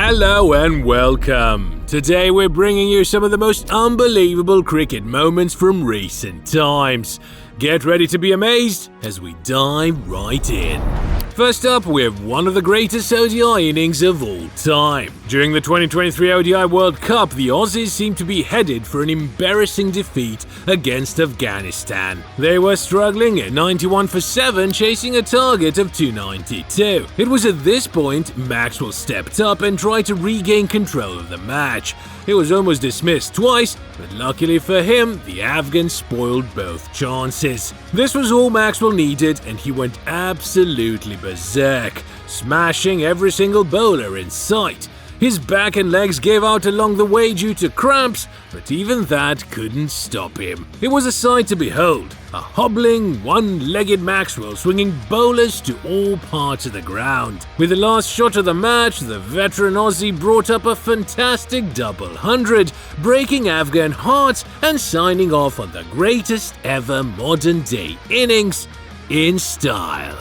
Hello and welcome. Today we're bringing you some of the most unbelievable cricket moments from recent times. Get ready to be amazed as we dive right in. First up, we have one of the greatest ODI innings of all time. During the 2023 ODI World Cup, the Aussies seemed to be headed for an embarrassing defeat against Afghanistan. They were struggling at 91 for 7, chasing a target of 292. It was at this point Maxwell stepped up and tried to regain control of the match. It was almost dismissed twice, but luckily for him, the Afghans spoiled both chances. This was all Maxwell needed, and he went absolutely berserk, smashing every single bowler in sight. His back and legs gave out along the way due to cramps, but even that couldn't stop him. It was a sight to behold, a hobbling, one-legged Maxwell swinging bowlers to all parts of the ground. With the last shot of the match, the veteran Aussie brought up a fantastic double hundred, breaking Afghan hearts and signing off on the greatest ever modern-day innings in style.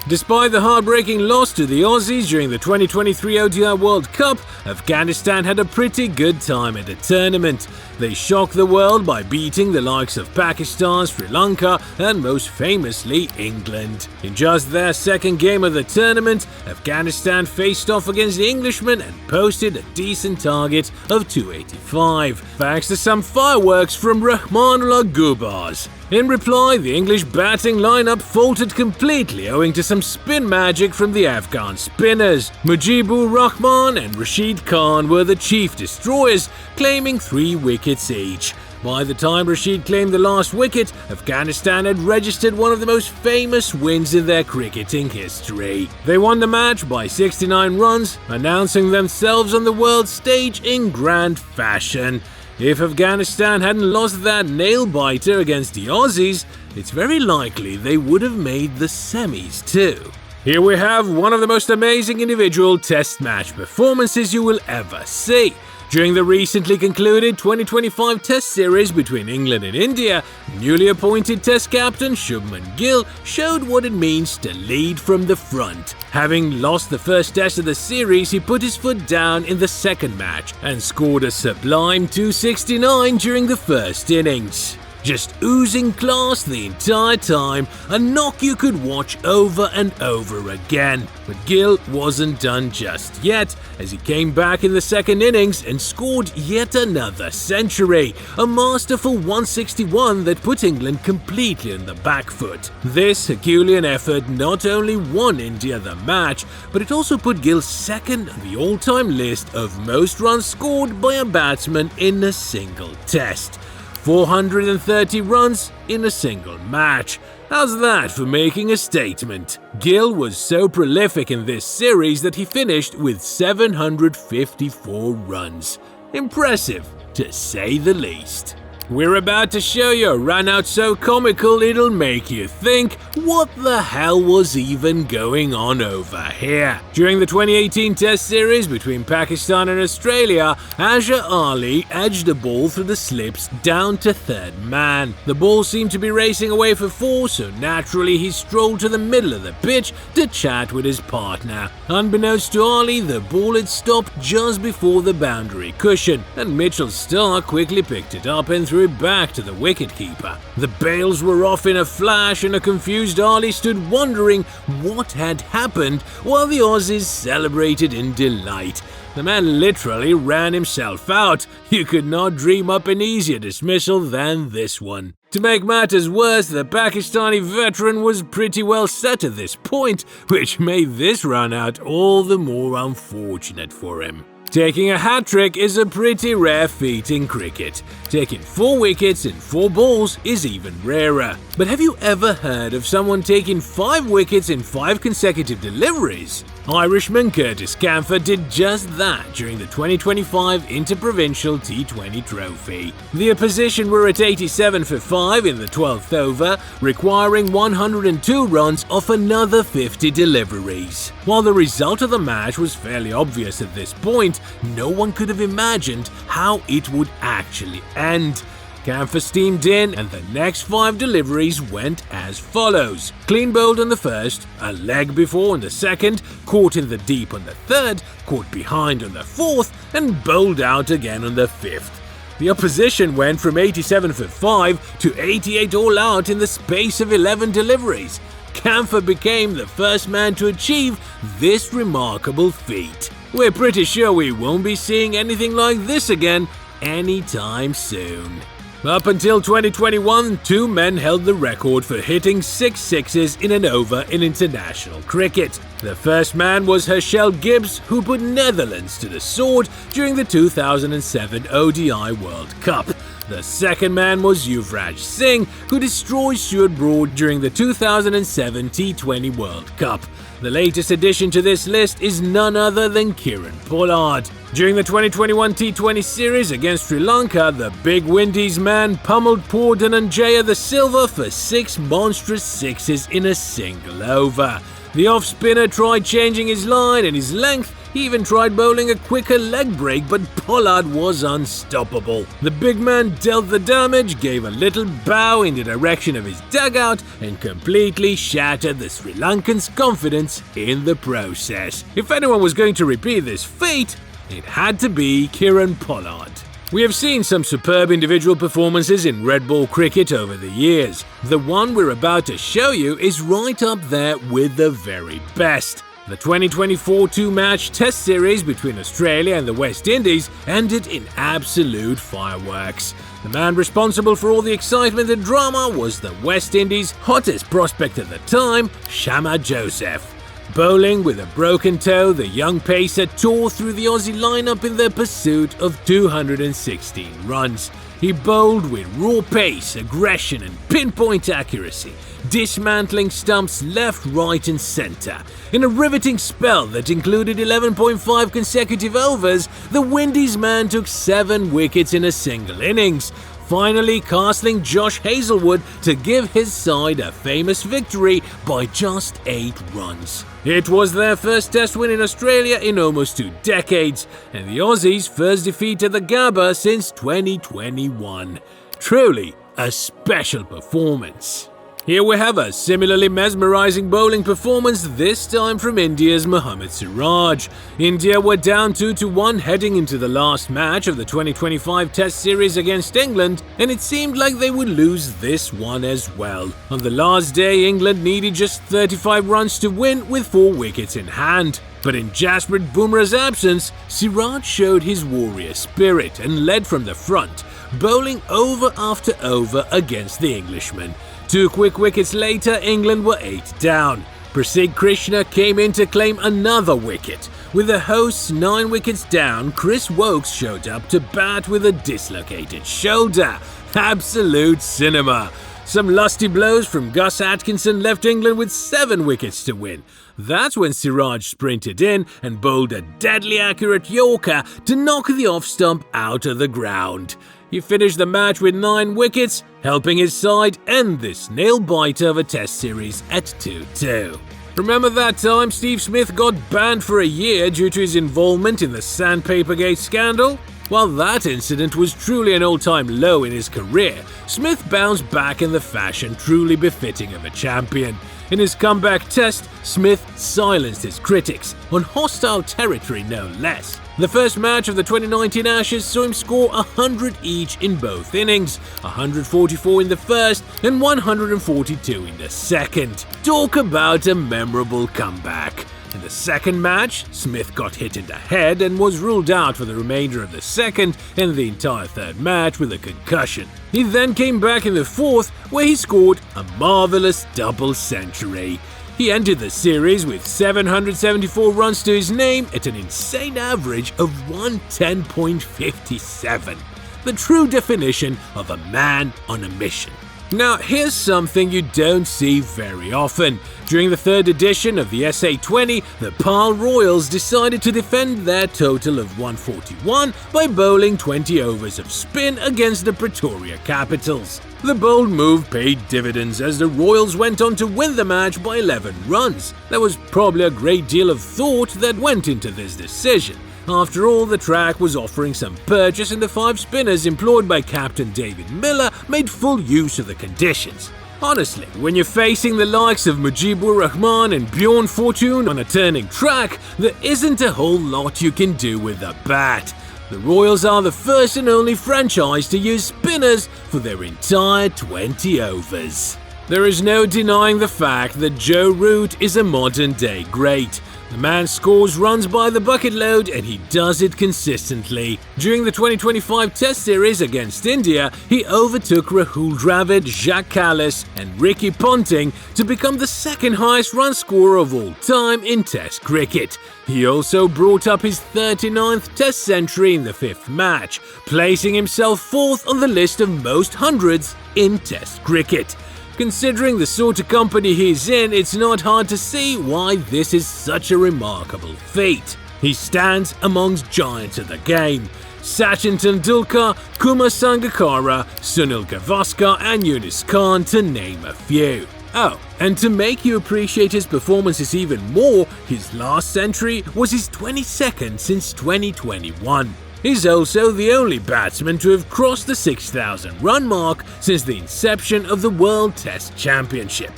Despite the heartbreaking loss to the Aussies during the 2023 ODI World Cup, Afghanistan had a pretty good time at the tournament. They shocked the world by beating the likes of Pakistan, Sri Lanka, and most famously England. In just their second game of the tournament, Afghanistan faced off against the Englishmen and posted a decent target of 285, thanks to some fireworks from Rahmanullah Gurbaz. In reply, the English batting lineup faltered completely owing to some spin magic from the Afghan spinners. Mujibur Rahman and Rashid Khan were the chief destroyers, claiming 3 wickets each. By the time Rashid claimed the last wicket, Afghanistan had registered one of the most famous wins in their cricketing history. They won the match by 69 runs, announcing themselves on the world stage in grand fashion. If Afghanistan hadn't lost that nail-biter against the Aussies, it's very likely they would have made the semis too. Here we have one of the most amazing individual test match performances you will ever see. During the recently concluded 2025 Test series between England and India, newly appointed Test captain Shubman Gill showed what it means to lead from the front. Having lost the first Test of the series, he put his foot down in the second match and scored a sublime 269 during the first innings. Just oozing class the entire time, a knock you could watch over and over again. But Gill wasn't done just yet, as he came back in the second innings and scored yet another century, a masterful 161 that put England completely on the back foot. This Herculean effort not only won India the match, but it also put Gill second on the all-time list of most runs scored by a batsman in a single Test. 430 runs in a single match. How's that for making a statement? Gill was so prolific in this series that he finished with 754 runs. Impressive, to say the least. We're about to show you a run out so comical it'll make you think, what the hell was even going on over here? During the 2018 Test series between Pakistan and Australia, Azhar Ali edged the ball through the slips down to third man. The ball seemed to be racing away for 4, so naturally he strolled to the middle of the pitch to chat with his partner. Unbeknownst to Ali, the ball had stopped just before the boundary cushion, and Mitchell Starc quickly picked it up and threw it back to the wicketkeeper. The bails were off in a flash, and a confused Ali stood wondering what had happened while the Aussies celebrated in delight. The man literally ran himself out. You could not dream up an easier dismissal than this one. To make matters worse, the Pakistani veteran was pretty well set at this point, which made this run out all the more unfortunate for him. Taking a hat-trick is a pretty rare feat in cricket. Taking 4 wickets in 4 balls is even rarer. But have you ever heard of someone taking 5 wickets in 5 consecutive deliveries? Irishman Curtis Camphor did just that during the 2025 Interprovincial T20 Trophy. The opposition were at 87 for 5 in the 12th over, requiring 102 runs off another 50 deliveries. While the result of the match was fairly obvious at this point, no one could have imagined how it would actually end. Camphor steamed in, and the next 5 deliveries went as follows. Clean bowled on the first, a leg before on the second, caught in the deep on the third, caught behind on the fourth, and bowled out again on the fifth. The opposition went from 87 for 5 to 88 all out in the space of 11 deliveries. Camphor became the first man to achieve this remarkable feat. We're pretty sure we won't be seeing anything like this again anytime soon. Up until 2021, 2 men held the record for hitting 6 sixes in an over in international cricket. The first man was Herschel Gibbs, who put Netherlands to the sword during the 2007 ODI World Cup. The second man was Yuvraj Singh, who destroyed Stuart Broad during the 2007 T20 World Cup. The latest addition to this list is none other than Kieran Pollard. During the 2021 T20 series against Sri Lanka, the big Windies man pummeled poor Dhananjaya de Silva for 6 monstrous sixes in a single over. The off-spinner tried changing his line and his length. He even tried bowling a quicker leg break, but Pollard was unstoppable. The big man dealt the damage, gave a little bow in the direction of his dugout, and completely shattered the Sri Lankans' confidence in the process. If anyone was going to repeat this feat, it had to be Kieran Pollard. We have seen some superb individual performances in red ball cricket over the years. The one we're about to show you is right up there with the very best. The 2024 2-match Test series between Australia and the West Indies ended in absolute fireworks. The man responsible for all the excitement and drama was the West Indies' hottest prospect at the time, Shamar Joseph. Bowling with a broken toe, the young pacer tore through the Aussie lineup in their pursuit of 216 runs. He bowled with raw pace, aggression and pinpoint accuracy, dismantling stumps left, right and centre. In a riveting spell that included 11.5 consecutive overs, the Windies man took 7 wickets in a single innings, finally casting Josh Hazlewood to give his side a famous victory by just 8 runs. It was their first Test win in Australia in almost 2 decades, and the Aussies' first defeat at the Gabba since 2021. Truly a special performance. Here we have a similarly mesmerizing bowling performance, this time from India's Mohammad Siraj. India were down 2-1 heading into the last match of the 2025 Test series against England, and it seemed like they would lose this one as well. On the last day, England needed just 35 runs to win with 4 wickets in hand. But in Jasprit Bumrah's absence, Siraj showed his warrior spirit and led from the front, bowling over after over against the Englishman. 2 quick wickets later, England were 8 down. Prasidh Krishna came in to claim another wicket. With the hosts 9 wickets down, Chris Wokes showed up to bat with a dislocated shoulder. Absolute cinema. Some lusty blows from Gus Atkinson left England with 7 wickets to win. That's when Siraj sprinted in and bowled a deadly accurate Yorker to knock the off stump out of the ground. He finished the match with 9 wickets, helping his side end this nail-biter of a Test series at 2-2. Remember that time Steve Smith got banned for a year due to his involvement in the Sandpapergate scandal? While that incident was truly an all-time low in his career, Smith bounced back in the fashion truly befitting of a champion. In his comeback Test, Smith silenced his critics, on hostile territory no less. The first match of the 2019 Ashes saw him score 100 each in both innings, 144 in the first and 142 in the second. Talk about a memorable comeback. In the second match, Smith got hit in the head and was ruled out for the remainder of the second and the entire third match with a concussion. He then came back in the fourth, where he scored a marvellous double century. He ended the series with 774 runs to his name at an insane average of 110.57. The true definition of a man on a mission. Now, here's something you don't see very often. During the 3rd edition of the SA20, the Pal Royals decided to defend their total of 141 by bowling 20 overs of spin against the Pretoria Capitals. The bold move paid dividends as the Royals went on to win the match by 11 runs. There was probably a great deal of thought that went into this decision. After all, the track was offering some purchase and the 5 spinners employed by Captain David Miller made full use of the conditions. Honestly, when you're facing the likes of Mujibur Rahman and Bjorn Fortune on a turning track, there isn't a whole lot you can do with a bat. The Royals are the first and only franchise to use spinners for their entire 20 overs. There is no denying the fact that Joe Root is a modern-day great. The man scores runs by the bucket load and he does it consistently. During the 2025 Test Series against India, he overtook Rahul Dravid, Jacques Kallis and Ricky Ponting to become the second highest run scorer of all time in Test cricket. He also brought up his 39th Test century in the 5th match, placing himself 4th on the list of most hundreds in Test cricket. Considering the sort of company he's in, it's not hard to see why this is such a remarkable feat. He stands amongst giants of the game: Sachin Tendulkar, Kumar Sangakkara, Sunil Gavaskar and Yunus Khan, to name a few. Oh, and to make you appreciate his performances even more, his last century was his 22nd since 2021. He's also the only batsman to have crossed the 6,000 run mark since the inception of the World Test Championship.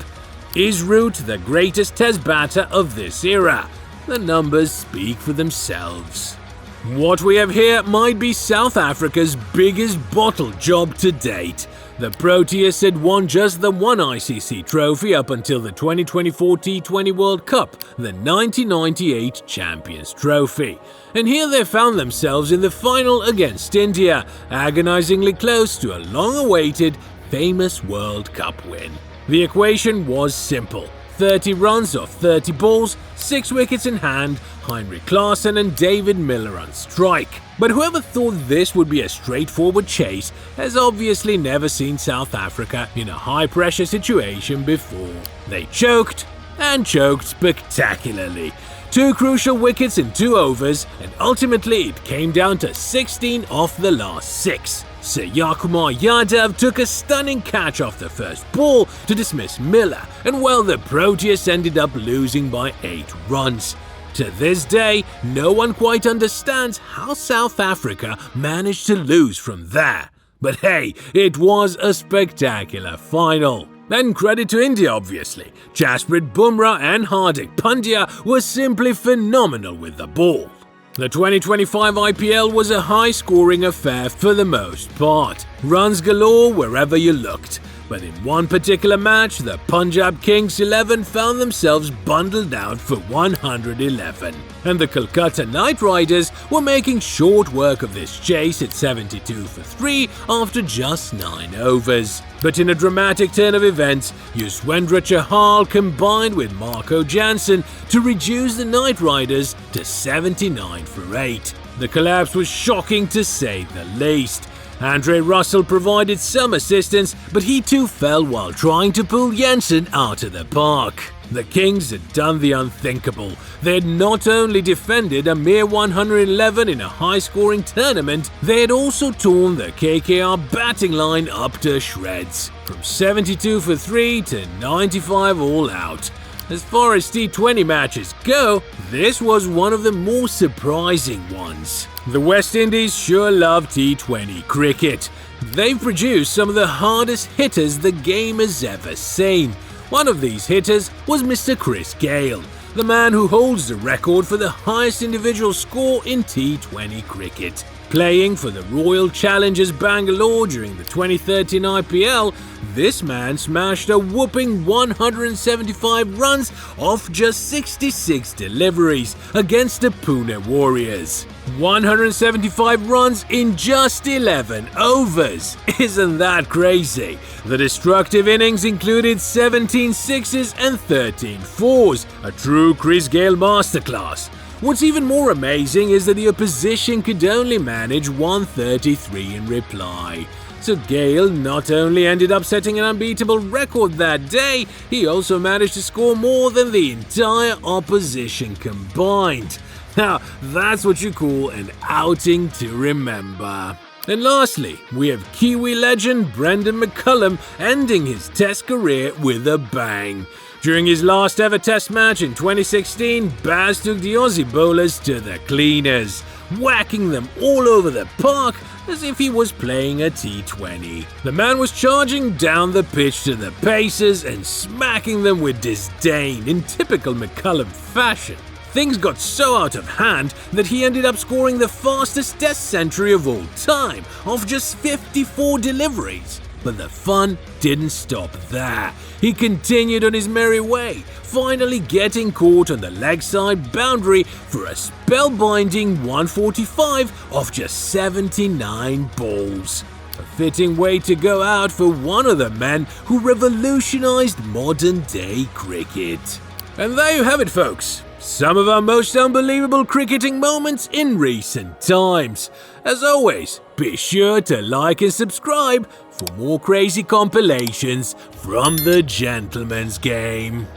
Is Root the greatest Test batter of this era? The numbers speak for themselves. What we have here might be South Africa's biggest bottle job to date. The Proteas had won just the one ICC trophy up until the 2024 T20 World Cup, the 1998 Champions Trophy. And here they found themselves in the final against India, agonizingly close to a long-awaited, famous World Cup win. The equation was simple: 30 runs off 30 balls, 6 wickets in hand, Heinrich Klaasen and David Miller on strike. But whoever thought this would be a straightforward chase has obviously never seen South Africa in a high-pressure situation before. They choked, and choked spectacularly. 2 crucial wickets in 2 overs, and ultimately it came down to 16 off the last 6. Suryakumar Yadav took a stunning catch off the first ball to dismiss Miller, and well, the Proteas ended up losing by 8 runs. To this day, no one quite understands how South Africa managed to lose from there. But hey, it was a spectacular final. And credit to India, obviously. Jasprit Bumrah and Hardik Pandya were simply phenomenal with the ball. The 2025 IPL was a high-scoring affair for the most part. Runs galore wherever you looked. But in one particular match, the Punjab Kings 11 found themselves bundled out for 111. And the Kolkata Knight Riders were making short work of this chase at 72 for 3 after just 9 overs. But in a dramatic turn of events, Yuzvendra Chahal combined with Marco Jansen to reduce the Knight Riders to 79 for 8. The collapse was shocking to say the least. Andre Russell provided some assistance, but he too fell while trying to pull Jensen out of the park. The Kings had done the unthinkable. They had not only defended a mere 111 in a high-scoring tournament, they had also torn the KKR batting line up to shreds, from 72 for 3 to 95 all out. As far as T20 matches go, this was one of the more surprising ones. The West Indies sure love T20 cricket. They've produced some of the hardest hitters the game has ever seen. One of these hitters was Mr. Chris Gayle, the man who holds the record for the highest individual score in T20 cricket. Playing for the Royal Challengers Bangalore during the 2013 IPL, this man smashed a whopping 175 runs off just 66 deliveries against the Pune Warriors. 175 runs in just 11 overs. Isn't that crazy? The destructive innings included 17 sixes and 13 fours, a true Chris Gayle masterclass. What's even more amazing is that the opposition could only manage 133 in reply. So Gayle not only ended up setting an unbeatable record that day, he also managed to score more than the entire opposition combined. Now, that's what you call an outing to remember. And lastly, we have Kiwi legend Brendan McCullum ending his Test career with a bang. During his last ever Test match in 2016, Baz took the Aussie bowlers to the cleaners, whacking them all over the park as if he was playing a T20. The man was charging down the pitch to the Pacers and smacking them with disdain in typical McCullum fashion. Things got so out of hand that he ended up scoring the fastest Test century of all time, off just 54 deliveries. But the fun didn't stop there. He continued on his merry way, finally getting caught on the leg side boundary for a spellbinding 145 off just 79 balls. A fitting way to go out for one of the men who revolutionized modern day cricket. And there you have it, folks. Some of our most unbelievable cricketing moments in recent times. As always, be sure to like and subscribe for more crazy compilations from the gentleman's game.